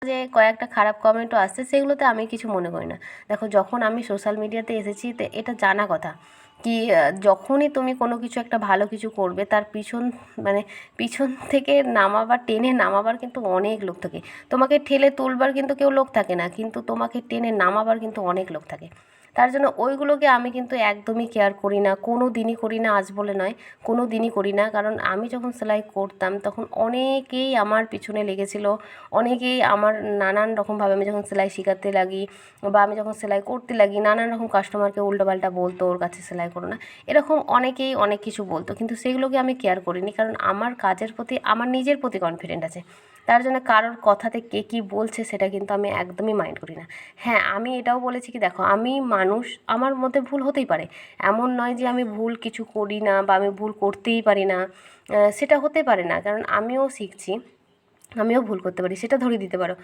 যে কয়েকটা খারাপ কমেন্টও আসছে, সেগুলোতে আমি কিছু মনে করি না। দেখো, যখন আমি সোশ্যাল মিডিয়াতে এসেছি তো এটা জানা কথা কি যখনই তুমি কোনো কিছু একটা ভালো কিছু করবে তার পিছন মানে পিছন থেকে নামাবার, টেনে নামাবার কিন্তু অনেক লোক থাকে। তোমাকে ঠেলে তুলবার কিন্তু কেউ লোক থাকে না, কিন্তু তোমাকে টেনে নামাবার কিন্তু অনেক লোক থাকে। তার জন্য ওইগুলোকে আমি কিন্তু একদমই কেয়ার করি না, কোনো দিনই করি না, আজ বলে নয়, কোনো দিনই করি না। কারণ আমি যখন সেলাই করতাম তখন অনেকেই আমার পিছনে লেগেছিল, অনেকেই আমার নানান রকমভাবে, আমি যখন সেলাই শেখাতে লাগি বা আমি যখন সেলাই করতে লাগি, নানান রকম কাস্টমারকে উল্টোপাল্টা বলতো, ওর কাছে সেলাই করো না, এরকম অনেকেই অনেক কিছু বলতো, কিন্তু সেগুলোকে আমি কেয়ার করিনি। কারণ আমার কাজের প্রতি, আমার নিজের প্রতি কনফিডেন্ট আছে। তার জন্য কারোর কথাতে কে কী বলছে সেটা কিন্তু আমি একদমই মাইন্ড করি না। হ্যাঁ, আমি এটাও বলেছি কি, দেখো আমি মানুষ, আমার মধ্যে ভুল হতেই পারে। এমন নয় যে আমি ভুল কিছু করি না বা আমি ভুল করতেই পারি না, সেটা হতে পারে না। কারণ আমিও শিখছি, আমিও ভুল করতে পারি, সেটা ধরিয়ে দিতে পারো।